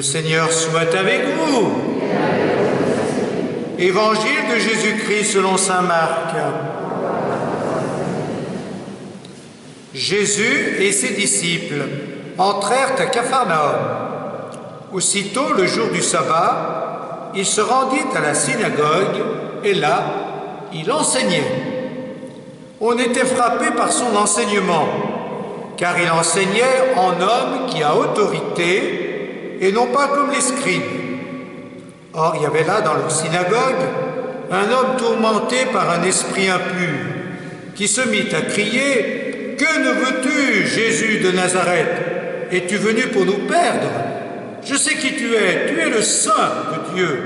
Seigneur soit avec vous. Évangile de Jésus-Christ selon saint Marc. Jésus et ses disciples entrèrent à Capharnaüm. Aussitôt, le jour du sabbat, il se rendit à la synagogue et là, il enseignait. On était frappé par son enseignement, car il enseignait en homme qui a autorité et non pas comme les scribes. Or, il y avait là dans leur synagogue un homme tourmenté par un esprit impur qui se mit à crier « Que ne veux-tu, Jésus de Nazareth? Es-tu venu pour nous perdre? Je sais qui tu es le Saint de Dieu. »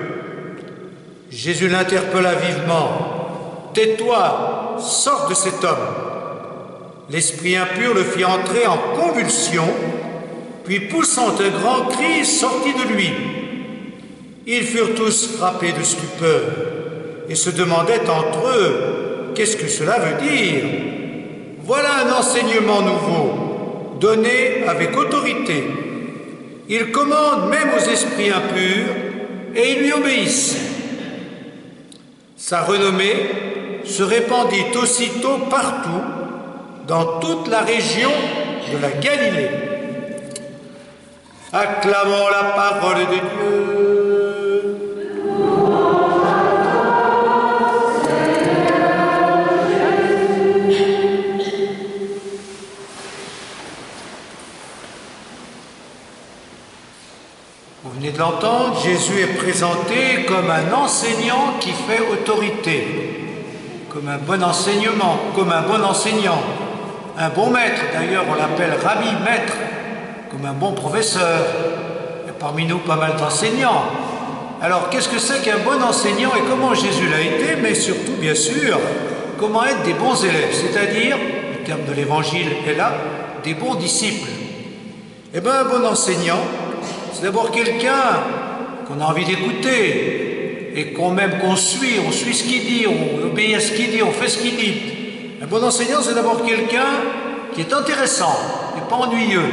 Jésus l'interpella vivement. « Tais-toi, sors de cet homme. » L'esprit impur le fit entrer en convulsion, puis poussant un grand cri, sortit de lui. Ils furent tous frappés de stupeur et se demandaient entre eux « Qu'est-ce que cela veut dire? Voilà un enseignement nouveau, donné avec autorité. Il commande même aux esprits impurs et ils lui obéissent. » Sa renommée se répandit aussitôt partout, dans toute la région de la Galilée. Acclamons la parole de Dieu. Vous venez de l'entendre, Jésus est présenté comme un enseignant qui fait autorité, comme un bon enseignement, comme un bon enseignant, un bon maître, d'ailleurs on l'appelle rabbi, maître, comme un bon professeur. Il y a parmi nous pas mal d'enseignants. Alors qu'est-ce que c'est qu'un bon enseignant et comment Jésus l'a été, mais surtout bien sûr, comment être des bons élèves, c'est-à-dire, le terme de l'évangile est là, des bons disciples. Eh bien un bon enseignant, c'est d'abord quelqu'un qu'on a envie d'écouter et qu'on suit, on suit ce qu'il dit, on obéit à ce qu'il dit, on fait ce qu'il dit. Un bon enseignant, c'est d'abord quelqu'un qui est intéressant et pas ennuyeux.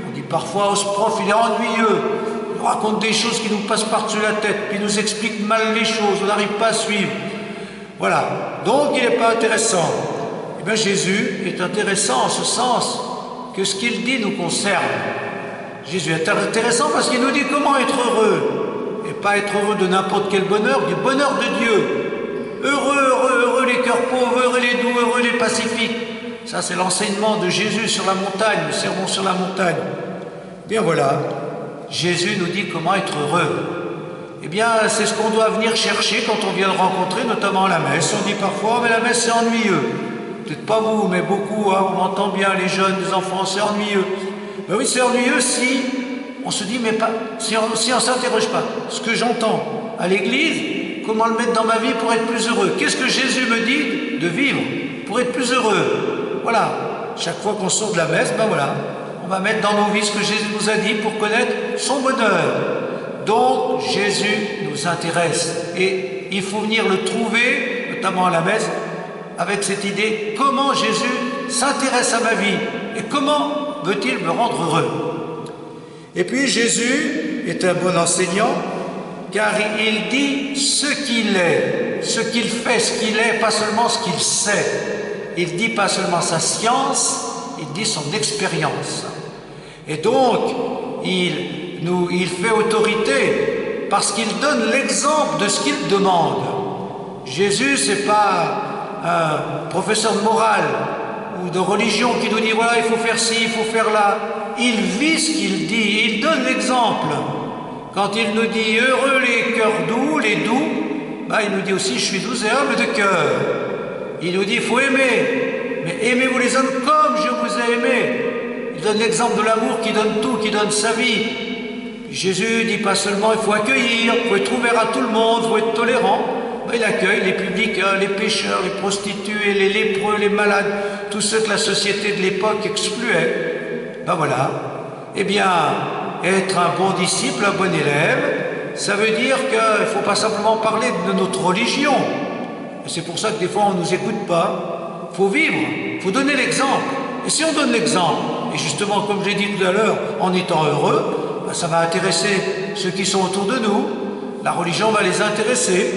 On dit parfois, ce prof, il est ennuyeux, il nous raconte des choses qui nous passent par-dessus la tête, puis il nous explique mal les choses, on n'arrive pas à suivre. Voilà, donc il n'est pas intéressant. Eh bien Jésus est intéressant en ce sens que ce qu'il dit nous concerne. Jésus est intéressant parce qu'il nous dit comment être heureux, et pas être heureux de n'importe quel bonheur, du bonheur de Dieu. Heureux, heureux, heureux les cœurs pauvres, heureux les doux, heureux les pacifiques. Ça c'est l'enseignement de Jésus sur la montagne, le sermon sur la montagne. Bien voilà, Jésus nous dit comment être heureux. Eh bien c'est ce qu'on doit venir chercher quand on vient le rencontrer, notamment à la messe. On dit parfois, mais la messe c'est ennuyeux. Peut-être pas vous, mais beaucoup, hein, on entend bien les jeunes, les enfants, c'est ennuyeux. Ben oui, c'est ennuyeux si on se dit, mais pas, si on ne s'interroge pas. Ce que j'entends à l'église, comment le mettre dans ma vie pour être plus heureux? Qu'est-ce que Jésus me dit de vivre pour être plus heureux? Voilà, chaque fois qu'on sort de la messe, ben voilà, on va mettre dans nos vies ce que Jésus nous a dit pour connaître son bonheur. Donc Jésus nous intéresse et il faut venir le trouver, notamment à la messe, avec cette idée, comment Jésus s'intéresse à ma vie et comment veut-il me rendre heureux? Et puis Jésus est un bon enseignant car il dit ce qu'il est, ce qu'il fait, ce qu'il est, pas seulement ce qu'il sait. Il dit pas seulement sa science, il dit son expérience. Et donc, il fait autorité parce qu'il donne l'exemple de ce qu'il demande. Jésus, c'est pas un professeur de morale ou de religion qui nous dit voilà, il faut faire ci, il faut faire là. Il vit ce qu'il dit, il donne l'exemple. Quand il nous dit heureux les cœurs doux, les doux, ben, il nous dit aussi je suis doux et humble de cœur. Il nous dit il faut aimer, mais aimez-vous les hommes comme je vous ai aimé. Il donne l'exemple de l'amour qui donne tout, qui donne sa vie. Jésus dit pas seulement il faut accueillir, il faut être ouvert à tout le monde, il faut être tolérant. Il accueille les publicains, les pécheurs, les prostituées, les lépreux, les malades, tous ceux que la société de l'époque excluait. Ben voilà. Eh bien, être un bon disciple, un bon élève, ça veut dire qu'il ne faut pas simplement parler de notre religion. C'est pour ça que des fois on ne nous écoute pas. Il faut vivre, il faut donner l'exemple. Et si on donne l'exemple, et justement comme j'ai dit tout à l'heure, en étant heureux, ben ça va intéresser ceux qui sont autour de nous. La religion va les intéresser.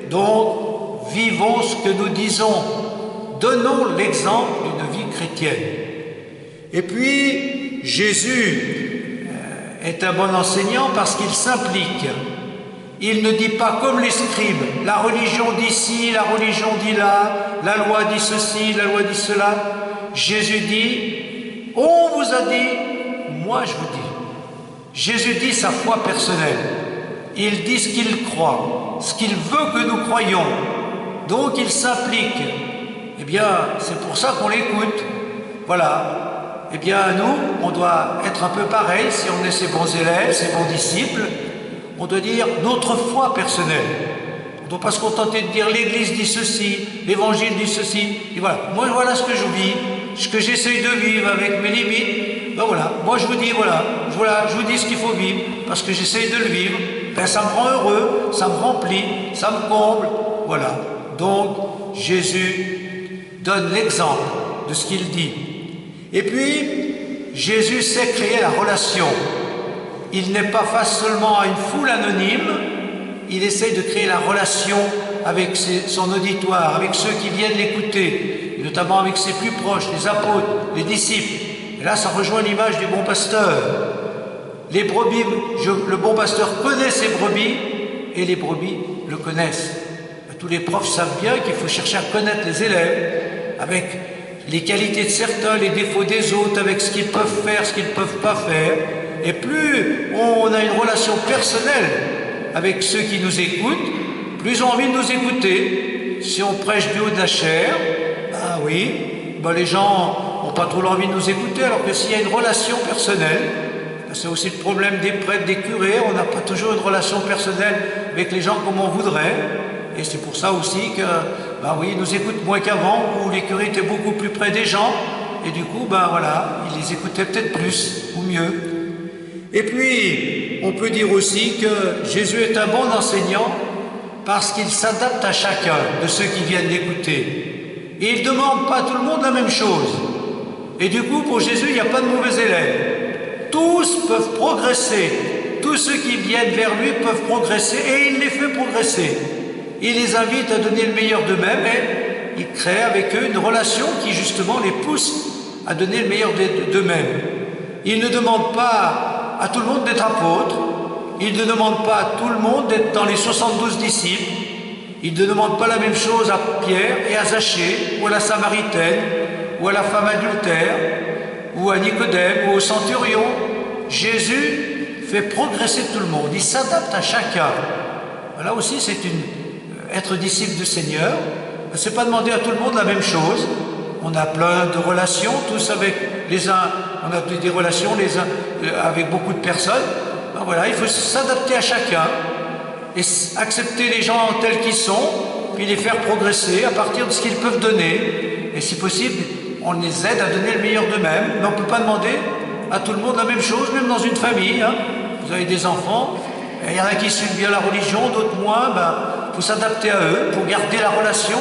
Donc, vivons ce que nous disons. Donnons l'exemple d'une vie chrétienne. Et puis, Jésus est un bon enseignant parce qu'il s'implique. Il ne dit pas comme les scribes, la religion dit ci, la religion dit là, la loi dit ceci, la loi dit cela. Jésus dit, on vous a dit, moi je vous dis. Jésus dit sa foi personnelle. Il dit ce qu'il croit, ce qu'il veut que nous croyions. Donc il s'implique. Eh bien, c'est pour ça qu'on l'écoute. Voilà. Eh bien, nous, on doit être un peu pareil si on est ses bons élèves, ses bons disciples. On doit dire notre foi personnelle. On ne doit pas se contenter de dire l'Église dit ceci, l'Évangile dit ceci. Et voilà, moi voilà ce que je vis, ce que j'essaye de vivre avec mes limites. Ben voilà, moi je vous dis voilà, je vous dis ce qu'il faut vivre parce que j'essaye de le vivre. Ben ça me rend heureux, ça me remplit, ça me comble. Voilà. Donc Jésus donne l'exemple de ce qu'il dit. Et puis Jésus sait créer la relation. Il n'est pas face seulement à une foule anonyme, il essaye de créer la relation avec son auditoire, avec ceux qui viennent l'écouter, notamment avec ses plus proches, les apôtres, les disciples. Et là, ça rejoint l'image du bon pasteur. Les brebis, le bon pasteur connaît ses brebis et les brebis le connaissent. Tous les profs savent bien qu'il faut chercher à connaître les élèves avec les qualités de certains, les défauts des autres, avec ce qu'ils peuvent faire, ce qu'ils ne peuvent pas faire. Et plus on a une relation personnelle avec ceux qui nous écoutent, plus ils ont envie de nous écouter. Si on prêche du haut de la chair, ben oui, ben les gens n'ont pas trop envie de nous écouter, alors que s'il y a une relation personnelle, ben c'est aussi le problème des prêtres, des curés, on n'a pas toujours une relation personnelle avec les gens comme on voudrait. Et c'est pour ça aussi que, ben oui, ils nous écoutent moins qu'avant, où les curés étaient beaucoup plus près des gens, et du coup, ben voilà, ils les écoutaient peut-être plus ou mieux. Et puis, on peut dire aussi que Jésus est un bon enseignant parce qu'il s'adapte à chacun de ceux qui viennent l'écouter. Et il ne demande pas à tout le monde la même chose. Et du coup, pour Jésus, il n'y a pas de mauvais élèves. Tous peuvent progresser. Tous ceux qui viennent vers lui peuvent progresser et il les fait progresser. Il les invite à donner le meilleur d'eux-mêmes et il crée avec eux une relation qui justement les pousse à donner le meilleur d'eux-mêmes. Il ne demande pas à tout le monde d'être apôtre, il ne demande pas à tout le monde d'être dans les 72 disciples, il ne demande pas la même chose à Pierre et à Zachée, ou à la Samaritaine, ou à la femme adultère, ou à Nicodème, ou au centurion. Jésus fait progresser tout le monde, il s'adapte à chacun. Là aussi, c'est être disciple du Seigneur, c'est pas demander à tout le monde la même chose. On a plein de relations, tous avec les uns, on a des relations les uns avec beaucoup de personnes. Ben voilà, il faut s'adapter à chacun et accepter les gens tels qu'ils sont, puis les faire progresser à partir de ce qu'ils peuvent donner. Et si possible, on les aide à donner le meilleur d'eux-mêmes. Mais on ne peut pas demander à tout le monde la même chose, même dans une famille. Hein. Vous avez des enfants, il y en a qui suivent bien la religion, d'autres moins. Ben, il faut s'adapter à eux pour garder la relation.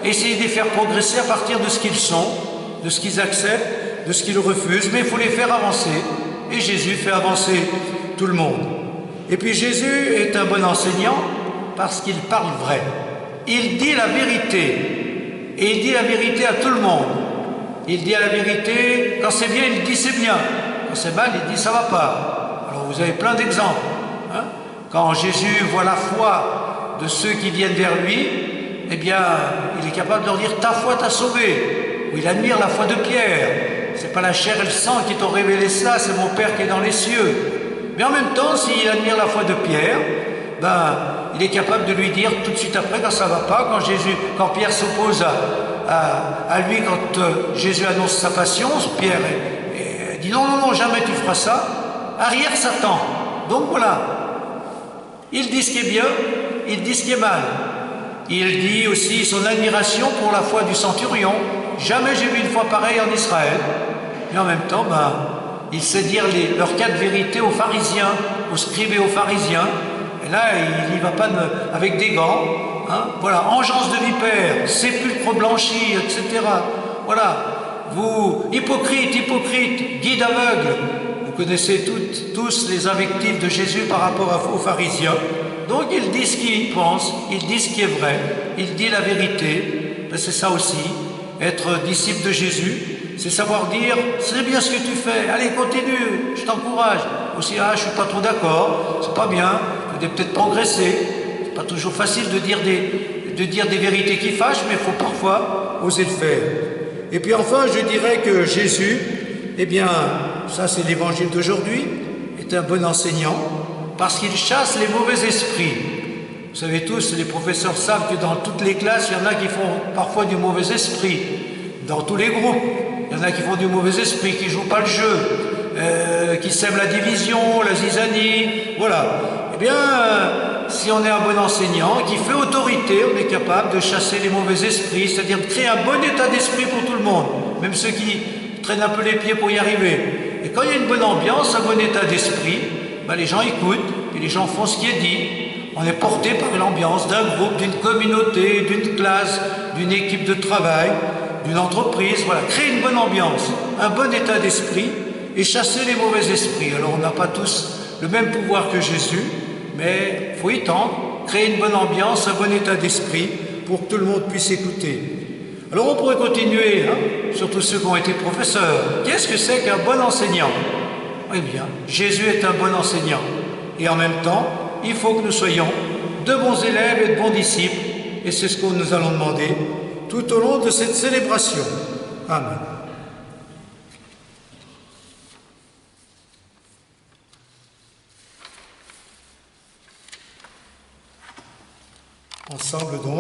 Essayer de les faire progresser à partir de ce qu'ils sont, de ce qu'ils acceptent, de ce qu'ils refusent, mais il faut les faire avancer. Et Jésus fait avancer tout le monde. Et puis Jésus est un bon enseignant parce qu'il parle vrai. Il dit la vérité. Et il dit la vérité à tout le monde. Il dit la vérité, quand c'est bien, il dit c'est bien. Quand c'est mal, il dit ça va pas. Alors vous avez plein d'exemples. Hein? Quand Jésus voit la foi de ceux qui viennent vers lui, eh bien, il est capable de leur dire « ta foi t'a sauvé ». Ou il admire la foi de Pierre. C'est pas la chair et le sang qui t'ont révélé cela, c'est mon Père qui est dans les cieux. Mais en même temps, s'il admire la foi de Pierre, ben, il est capable de lui dire tout de suite après, quand ça va pas, quand Pierre s'oppose à lui, quand Jésus annonce sa passion, Pierre dit « non, non, non, jamais tu feras ça ». Arrière Satan. Donc voilà. Il dit ce qui est bien, il dit ce qui est mal. Il dit aussi son admiration pour la foi du centurion. Jamais j'ai vu une foi pareille en Israël. Et en même temps, ben, il sait dire leurs quatre vérités aux pharisiens, aux scribes et aux pharisiens. Et là, il n'y va pas avec des gants. Hein. Voilà, engeance de vipère, sépulcre blanchi, etc. Voilà, vous, hypocrite, guide aveugle, vous connaissez tous les invectives de Jésus par rapport aux pharisiens. Donc il dit ce qu'il pense, il dit ce qui est vrai, il dit la vérité. Ben, c'est ça aussi, être disciple de Jésus, c'est savoir dire « c'est bien ce que tu fais, allez continue, je t'encourage ». Aussi « ah, je suis pas trop d'accord, c'est pas bien, il faudrait peut-être progresser ». C'est pas toujours facile de dire des vérités qui fâchent, mais il faut parfois oser le faire. Et puis enfin, je dirais que Jésus, eh bien, ça c'est l'évangile d'aujourd'hui, est un bon enseignant parce qu'il chasse les mauvais esprits. Vous savez tous, les professeurs savent que dans toutes les classes, il y en a qui font parfois du mauvais esprit. Dans tous les groupes, il y en a qui font du mauvais esprit, qui ne jouent pas le jeu, qui sèment la division, la zizanie, voilà. Eh bien, si on est un bon enseignant qui fait autorité, on est capable de chasser les mauvais esprits, c'est-à-dire de créer un bon état d'esprit pour tout le monde, même ceux qui traînent un peu les pieds pour y arriver. Et quand il y a une bonne ambiance, un bon état d'esprit, ben les gens écoutent, et les gens font ce qui est dit. On est porté par l'ambiance d'un groupe, d'une communauté, d'une classe, d'une équipe de travail, d'une entreprise. Voilà, créer une bonne ambiance, un bon état d'esprit et chasser les mauvais esprits. Alors on n'a pas tous le même pouvoir que Jésus, mais il faut y tendre, créer une bonne ambiance, un bon état d'esprit pour que tout le monde puisse écouter. Alors on pourrait continuer, surtout ceux qui ont été professeurs. Qu'est-ce que c'est qu'un bon enseignant? Eh bien, Jésus est un bon enseignant. Et en même temps, il faut que nous soyons de bons élèves et de bons disciples. Et c'est ce que nous allons demander tout au long de cette célébration. Amen. Ensemble donc.